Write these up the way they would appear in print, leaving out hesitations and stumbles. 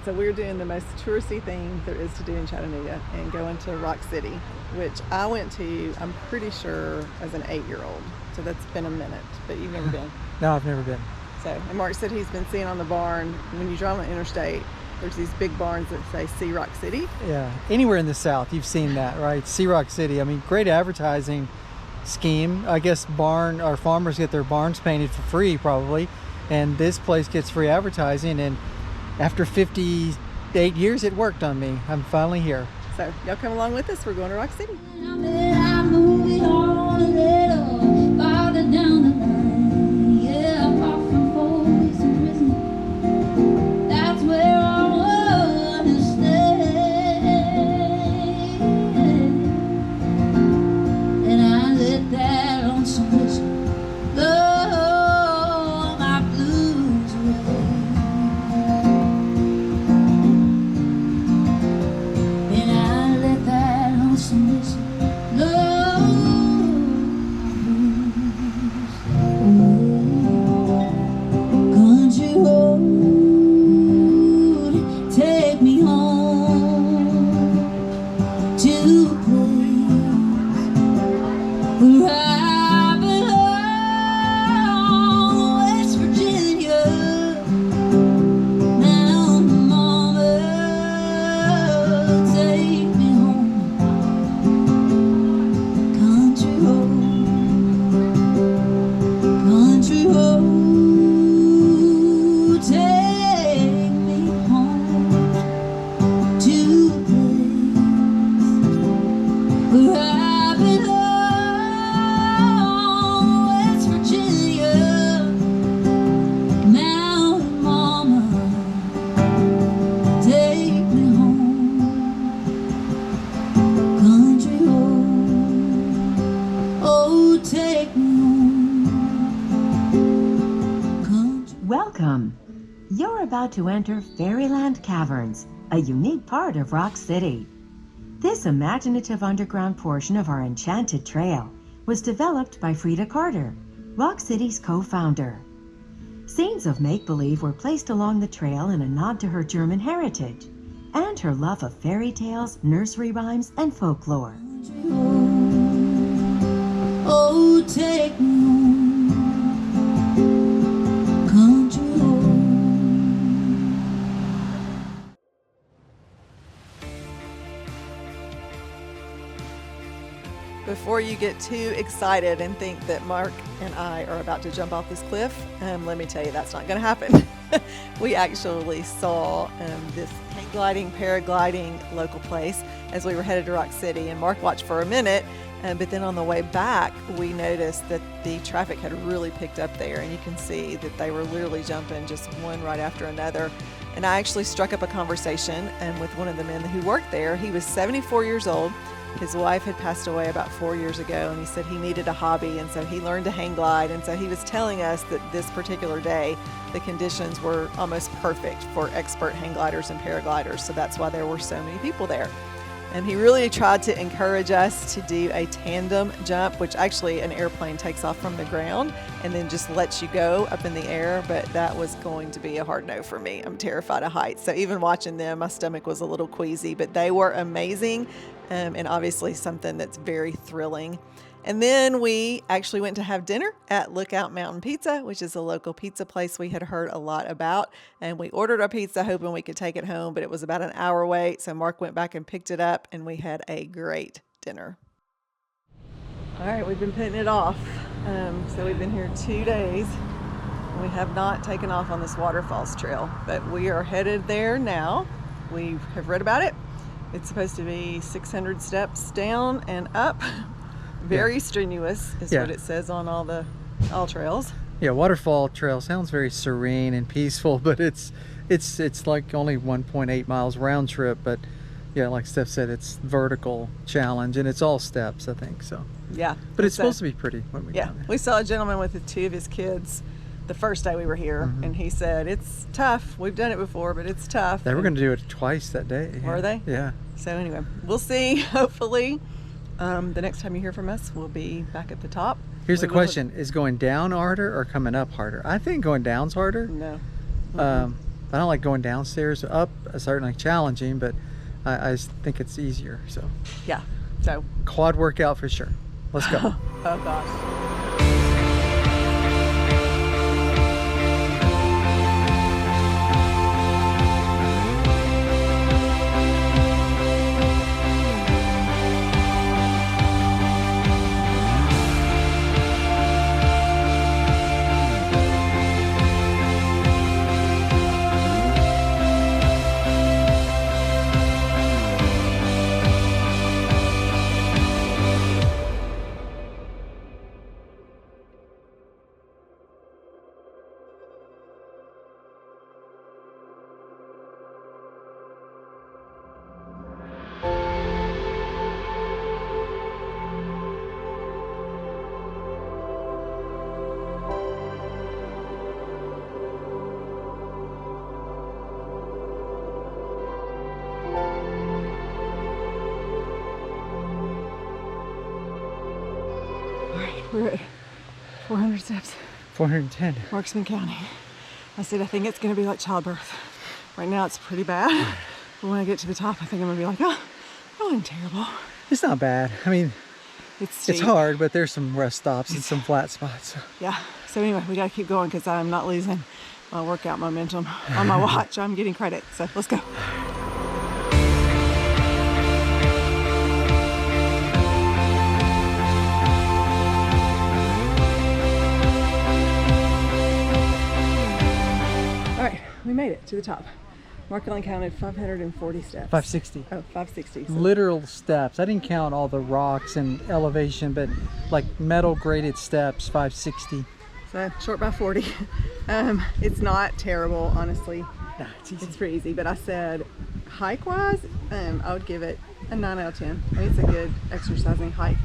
So we're doing the most touristy thing there is to do in Chattanooga and going to Rock City, which I went to, I'm pretty sure, as an 8-year-old. So that's been a minute, but you've never been. No, I've never been. So, and Mark said he's been seeing on the barn, when you drive on the interstate, there's these big barns that say See Rock City. Yeah, anywhere in the South, you've seen that, right? See Rock City. I mean, great advertising scheme. I guess farmers get their barns painted for free probably, and this place gets free advertising, and after 58 years it worked on me. I'm finally here. So y'all come along with us. We're going to Rock City. Welcome. You're about to enter Fairyland Caverns, a unique part of Rock City. This imaginative underground portion of our enchanted trail was developed by Frida Carter, Rock City's co-founder. Scenes of make-believe were placed along the trail in a nod to her German heritage and her love of fairy tales, nursery rhymes, and folklore. Oh, take me home, country home. Before you get too excited and think that Mark and I are about to jump off this cliff, let me tell you that's not going to happen. We actually saw this hang gliding, paragliding local place as we were headed to Rock City, and Mark watched for a minute, but then on the way back we noticed that the traffic had really picked up there, and you can see that they were literally jumping just one right after another. And I actually struck up a conversation with one of the men who worked there. He was 74 years old. His wife had passed away about 4 years ago, and he said he needed a hobby, and so he learned to hang glide. And so he was telling us that this particular day, the conditions were almost perfect for expert hang gliders and paragliders, so that's why there were so many people there. And he really tried to encourage us to do a tandem jump, which actually an airplane takes off from the ground and then just lets you go up in the air, but that was going to be a hard no for me. I'm terrified of heights, so even watching them, my stomach was a little queasy, but they were amazing. And obviously something that's very thrilling. And then we actually went to have dinner at Lookout Mountain Pizza, which is a local pizza place we had heard a lot about. And we ordered our pizza hoping we could take it home, but it was about an hour wait. So Mark went back and picked it up, and we had a great dinner. All right, we've been putting it off. So we've been here 2 days. We have not taken off on this waterfalls trail, but we are headed there now. We have read about it. It's supposed to be 600 steps down and up. Very strenuous is what it says on all trails. Yeah, waterfall trail sounds very serene and peaceful, but it's like only 1.8 miles round trip. But yeah, like Steph said, it's vertical challenge, and it's all steps, I think so. Yeah, but it's supposed to be pretty when we down there. We saw a gentleman with 2 of his kids the first day we were here, and he said it's tough. We've done it before, but it's tough. They were going to do it twice that day. Were they? Yeah. So anyway, we'll see. Hopefully, the next time you hear from us, we'll be back at the top. Here's the question: is going down harder or coming up harder? I think going down's harder. No. I don't like going downstairs. Up is certainly challenging, but I just think it's easier. So Yeah. So. quad workout for sure. Let's go. Oh gosh. We're at 400 steps, 410. Marksman County. I said I think it's going to be like childbirth. Right now it's pretty bad. But when I get to the top, I think I'm going to be like, oh, I'm terrible. It's not bad. I mean, It's steep. it's hard, but there's some rest stops and some flat spots. Yeah. So anyway, we got to keep going because I'm not losing my workout momentum on my watch. I'm getting credit. So let's go. All right, we made it to the top. Mark only counted 540 steps. 560. Oh, 560. So Literal steps. I didn't count all the rocks and elevation, but like metal graded steps, 560. So short by 40. It's not terrible, honestly. Nah, it's easy. It's pretty easy, but I said hike-wise, I would give it a 9 out of 10. I mean, it's a good exercising hike.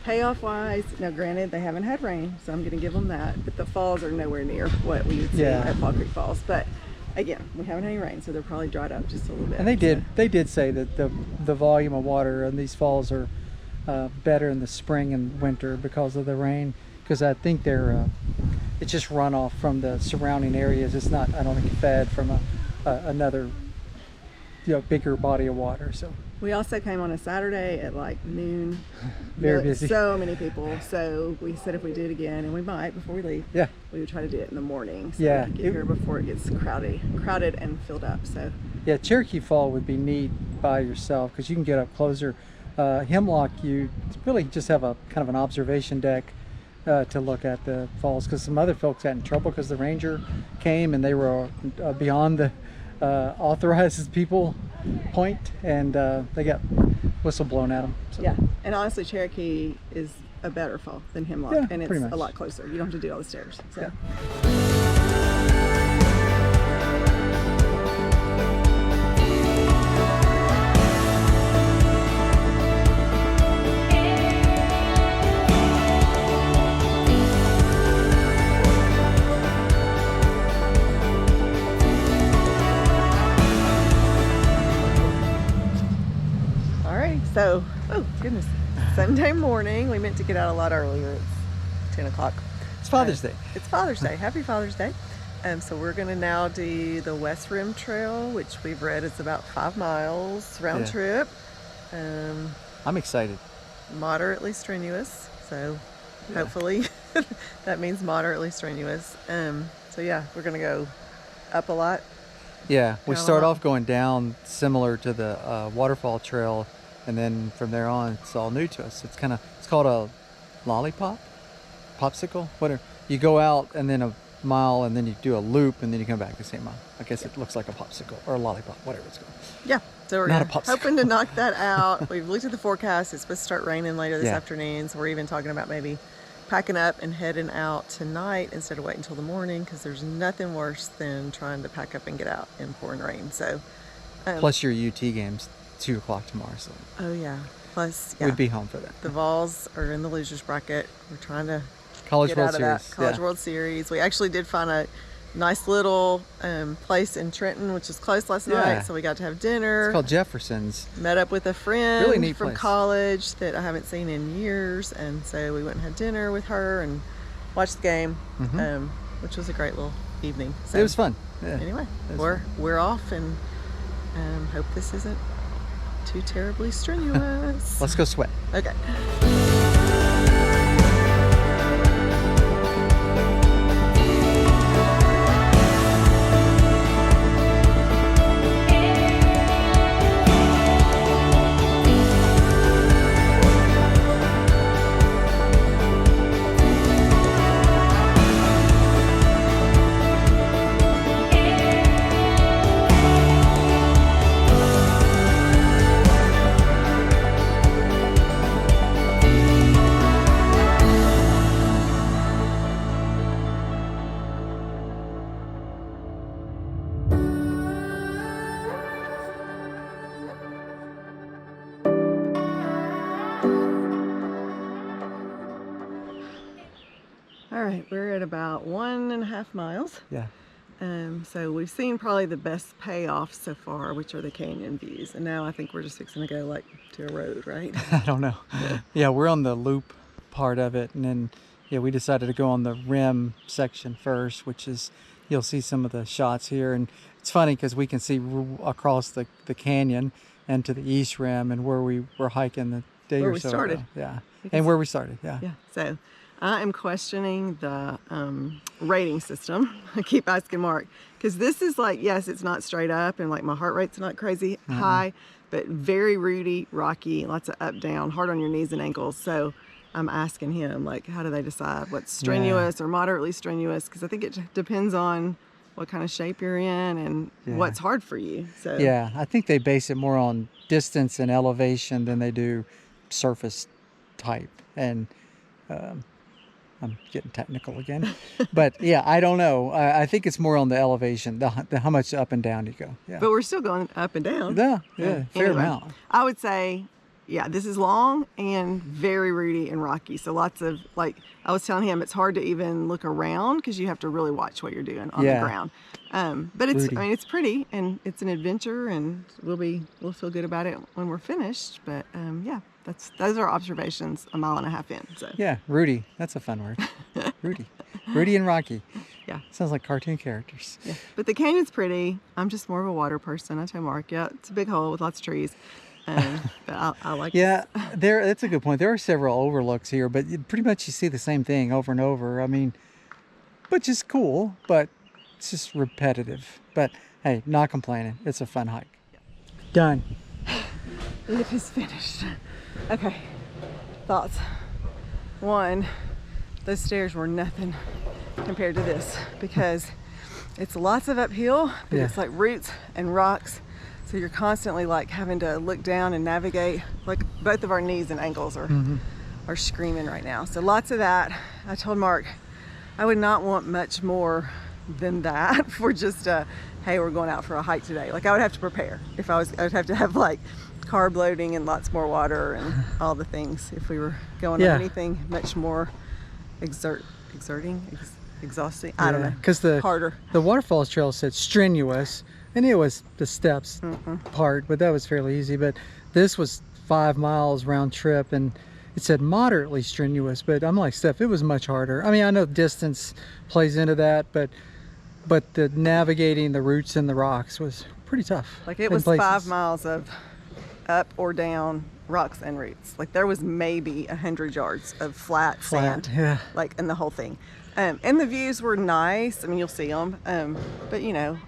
Payoff-wise, now granted, they haven't had rain, so I'm going to give them that, but the falls are nowhere near what we would see Yeah. at Fall Creek Falls. But again, we haven't had any rain, so they're probably dried up just a little bit. And they did say that the volume of water in these falls are better in the spring and winter because of the rain, because I think they're it's just runoff from the surrounding areas. It's not, I don't think, fed from another bigger body of water. So We also came on a Saturday at like noon. Very busy. So many people. So we said if we do it again, and we might before we leave, yeah, we would try to do it in the morning. So Yeah. we can get here before it gets crowded and filled up. So yeah, Cherokee Fall would be neat by yourself because you can get up closer. Hemlock, you really just have a kind of an observation deck to look at the falls, because some other folks got in trouble because the ranger came and they were beyond the authorized people point, and they got whistle blown at them. So. yeah, and honestly, Cherokee is a better fall than Hemlock, Yeah, and it's pretty much. a lot closer. You don't have to do all the stairs. So. Yeah. So, oh goodness, Sunday morning. We meant to get out a lot earlier. It's 10 o'clock. It's Father's Day. It's Father's Day. Happy Father's Day. So we're going to now do the West Rim Trail, which we've read is about 5 miles round Yeah. trip. I'm excited. Moderately strenuous. So hopefully that means moderately strenuous. So yeah, we're going to go up a lot. Yeah, we Down a start lot. off going down similar to the waterfall trail, and then from there on, it's all new to us. It's called a lollipop, popsicle, whatever. You go out and then a mile, and then you do a loop, and then you come back the same mile. I guess it looks like a popsicle or a lollipop, whatever it's called. Yeah, so we're Not a gonna- popsicle. hoping to knock that out. We've looked at the forecast. It's supposed to start raining later this Yeah. afternoon, so we're even talking about maybe packing up and heading out tonight instead of waiting until the morning, because there's nothing worse than trying to pack up and get out in pouring rain. So, Plus your UT game's 2 o'clock tomorrow, so oh yeah, plus yeah, we'd be home for that. the Vols are in the losers bracket. We're trying to College get World out of Series. that College yeah. World Series. We actually did find a nice little place in Trenton, which is closed last Yeah. night, so we got to have dinner. It's called Jefferson's. Met up with a friend Really neat from place. college that I haven't seen in years, and so we went and had dinner with her and watched the game, Mhm. which was a great little evening. So, It was fun. Yeah. Anyway, That's we're off, and hope this isn't too terribly strenuous. Let's go sweat. Okay. All right, we're at about 1.5 miles. Yeah. So we've seen probably the best payoff so far, which are the canyon views. And now I think we're just fixing to go like to a road, right? I don't know. Yeah, we're on the loop part of it, and then we decided to go on the rim section first, which is you'll see some of the shots here, and it's funny because we can see across the canyon and to the east rim and where we were hiking the day Where or we so started. ago. Yeah, and where we started. Yeah. Yeah. So I am questioning the rating system. I keep asking Mark, because this is like, yes, it's not straight up, and like my heart rate's not crazy high, but very rooty, rocky, lots of up, down, hard on your knees and ankles. So I'm asking him, like, how do they decide what's strenuous or moderately strenuous? Because I think it depends on what kind of shape you're in and what's hard for you. So Yeah, I think they base it more on distance and elevation than they do surface type. And I'm getting technical again, but yeah, I don't know. I think it's more on the elevation, the how much up and down you go. Yeah, But we're still going up and down. yeah, fair Anyway, amount. I would say, yeah, this is long and very rooty and rocky. So lots of, like, I was telling him, it's hard to even look around because you have to really watch what you're doing on the ground. But it's, Rooty. I mean, it's pretty and it's an adventure, and we'll feel good about it when we're finished. But yeah, those are observations 1.5 miles in. So Yeah, Rudy. That's a fun word. Rudy and Rocky. yeah. Sounds like cartoon characters. Yeah, but the canyon's pretty. I'm just more of a water person. I told Mark, yeah, it's a big hole with lots of trees. But I like Yeah, that's a good point. There are several overlooks here, but pretty much you see the same thing over and over. I mean, which is cool, but it's just repetitive. But hey, not complaining. It's a fun hike. Done. It is finished. Okay, thoughts. One, those stairs were nothing compared to this, because it's lots of uphill, but it's like roots and rocks. So you're constantly like having to look down and navigate. Like both of our knees and ankles are screaming right now. So lots of that. I told Mark I would not want much more than that for just hey, we're going out for a hike today. Like I would have to prepare. If I would have to have like carb loading and lots more water and all the things if we were going on anything much more exhausting. I don't know. Because harder. The waterfalls trail said strenuous, and it was the steps part, but that was fairly easy. But this was 5 miles round trip, and it said moderately strenuous. But I'm like, Steph, it was much harder. I mean, I know distance plays into that, but the navigating the roots and the rocks was pretty tough. Like it in was places. 5 miles of up or down rocks and roots. Like there was maybe 100 yards of flat sand, yeah. like in the whole thing. And the views were nice. I mean, you'll see them. But you know,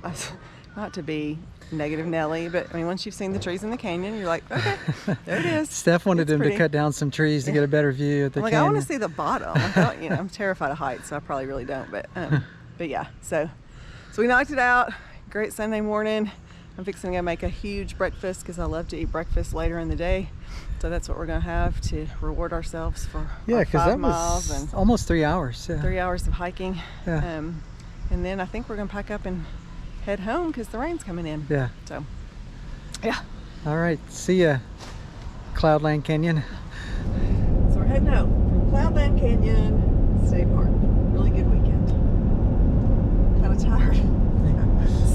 not to be negative Nelly, but I mean, once you've seen the trees in the canyon, you're like, okay, there it is. Steph wanted It's him pretty. to cut down some trees to get a better view at the I'm like, canyon. I want to see the bottom. Like, I'm terrified of heights, so I probably really don't. But yeah, so we knocked it out. Great Sunday morning. I'm fixing to go make a huge breakfast because I love to eat breakfast later in the day. So that's what we're going to have to reward ourselves for our 5 that miles was and almost 3 hours. Yeah. 3 hours of hiking. Yeah. And then I think we're going to pack up and head home because the rain's coming in. Yeah. So, yeah. All right. See ya, Cloudland Canyon. So we're heading out from Cloudland Canyon State Park. Really good weekend. Kind of tired.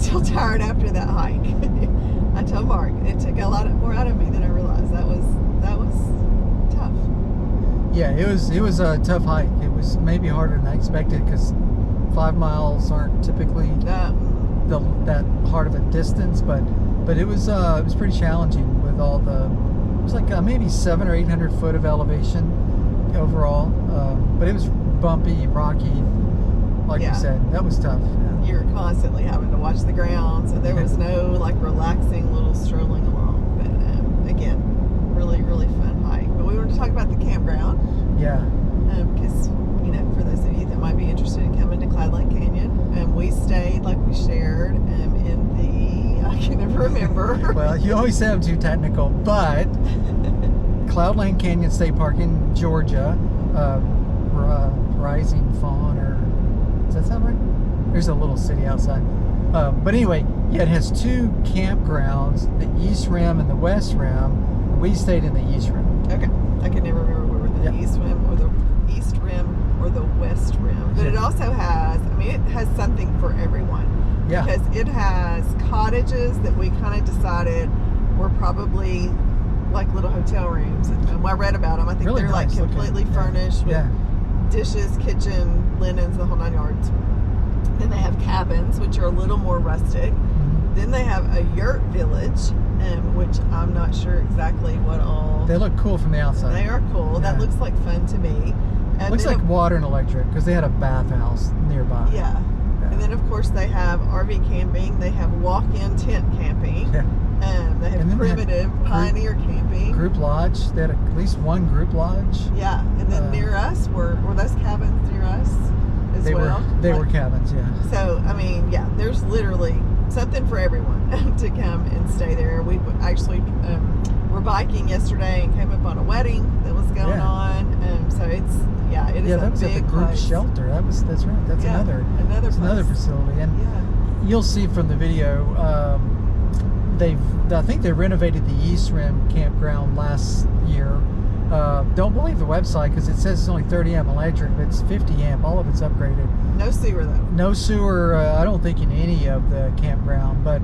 Still tired after that hike. I told Mark it took a lot more out of me than I realized. That was tough. Yeah, it was a tough hike. It was maybe harder than I expected because 5 miles aren't typically that hard of a distance, but it was pretty challenging with all the. It was like maybe 700 or 800 foot of elevation overall, but it was bumpy, rocky. Like you said, that was tough. Yeah. You're constantly having to watch the ground, so there was no like relaxing little strolling along. But again, really, really fun hike. But we wanted to talk about the campground. Yeah. Because for those of you that might be interested in coming to Cloudland Canyon, we stayed like we shared in the I can never remember. Well, you always say I'm too technical, but Cloudland Canyon State Park in Georgia, Rising Fawn, or does that sound right? There's a little city outside. But anyway, yeah, it has two campgrounds, the East Rim and the West Rim. We stayed in the East Rim. Okay. I can never remember where we're the East Rim or the East Rim or the West Rim. But it also has, it has something for everyone. Yeah. Because it has cottages that we kind of decided were probably like little hotel rooms. And when I read about them, I think really they're nice like completely furnished with dishes, kitchen, linens, the whole 9 yards. Then they have cabins, which are a little more rustic. Mm-hmm. Then they have a yurt village, which I'm not sure exactly what all. They look cool from the outside. They are cool. Yeah. That looks like fun to me. And looks like water and electric because they had a bathhouse nearby. Yeah. And then, of course, they have RV camping. They have walk-in tent camping. Yeah. They have primitive pioneer camping. Group lodge. They had at least one group lodge. Yeah. And then near us were those cabins near us as well? They were cabins, yeah. So, there's literally something for everyone to come and stay there. We actually were biking yesterday and came up on a wedding that was going on. So it is that a was big at the group place. shelter. That's right. That's another facility. And you'll see from the video, I think they renovated the East Rim campground last year. Don't believe the website because it says it's only 30 amp electric, but it's 50 amp. All of it's upgraded. No sewer though. No sewer. I don't think in any of the campground, but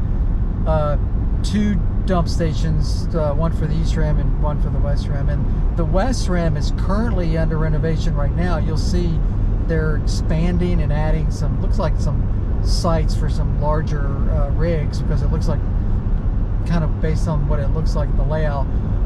two dump stations, one for the East Rim and one for the West Rim. And the West Rim is currently under renovation right now. You'll see they're expanding and adding looks like some sites for some larger rigs, because it looks like, kind of based on what it looks like, the layout,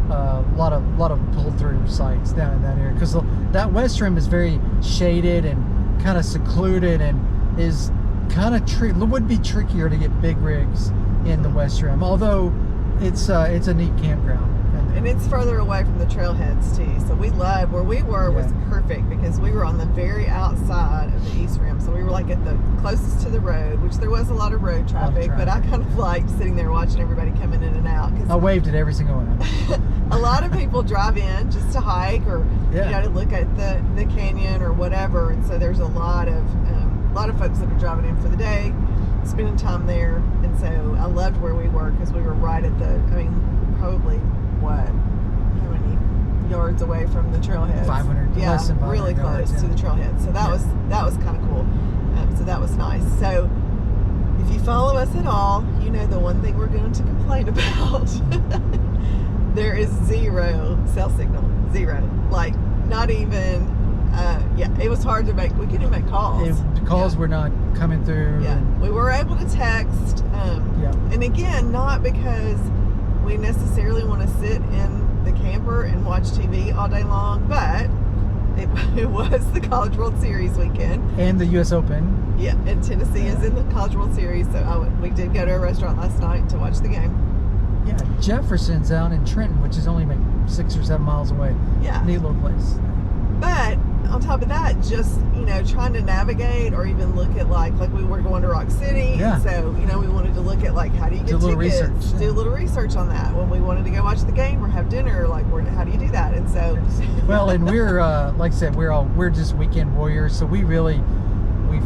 a lot of pull-through sites down in that area, because that West Rim is very shaded and kind of secluded, and is kind of would be trickier to get big rigs in the West Rim, although it's a neat campground. And it's further away from the trailheads too. So we love where we were. Was perfect because we were on the very outside of the East Rim. So we were like at the closest to the road, which there was a lot of road traffic, but I kind of liked sitting there watching everybody coming in and out. I waved at every single one. A lot of people drive in just to hike or to look at the canyon or whatever. And so there's a lot of folks that are driving in for the day, spending time there. And so I loved where we were because we were right at probably how many yards away from the trailhead? 500. Yeah, less than 500 really close yards, to the trailhead. So that was kind of cool. So that was nice. So if you follow us at all, you know the one thing we're going to complain about. There is zero cell signal. Zero. Like not even. It was hard to make. We couldn't even make calls. The calls were not coming through. Yeah, we were able to text. And again, not because we necessarily want to sit in the camper and watch TV all day long, but it was the College World Series weekend. And the U.S. Open. Yeah, and Tennessee is in the College World Series, so we did go to a restaurant last night to watch the game. Yeah, Jefferson's out in Trenton, which is only like 6 or 7 miles away. Yeah. Neat little place. But on top of that, just, trying to navigate or even look at like we were going to Rock City. Yeah. So, we wanted to look at like how do you get Do a little tickets? research. Do a little research on that. When we wanted to go watch the game or have dinner, like how do you do that? And so well, and we're like I said, we're just weekend warriors, so we've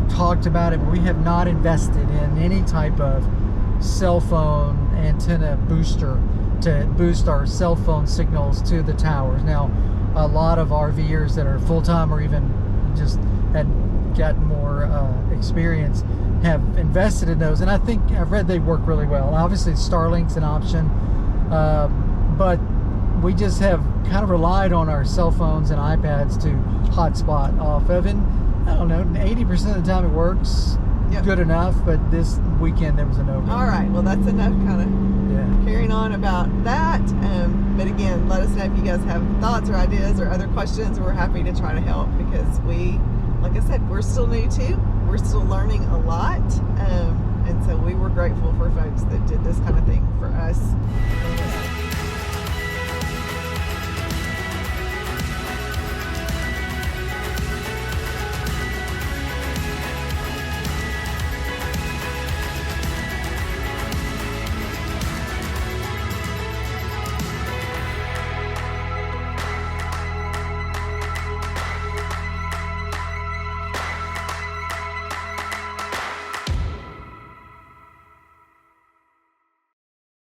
talked about it, but we have not invested in any type of cell phone antenna booster to boost our cell phone signals to the towers. Now, a lot of RVers that are full-time or even just had gotten more experience have invested in those, and I think I've read they work really well. Obviously Starlink's an option, but we just have kind of relied on our cell phones and iPads to hotspot off of, and I don't know, 80% of the time it works, Yep. good enough, but this weekend there was a no-go. All right, well, that's enough kind of Yeah. carrying on about that. But again, let us know if you guys have thoughts or ideas or other questions. We're happy to try to help because we, like I said, we're still new too. We're still learning a lot. And so we were grateful for folks that did this kind of thing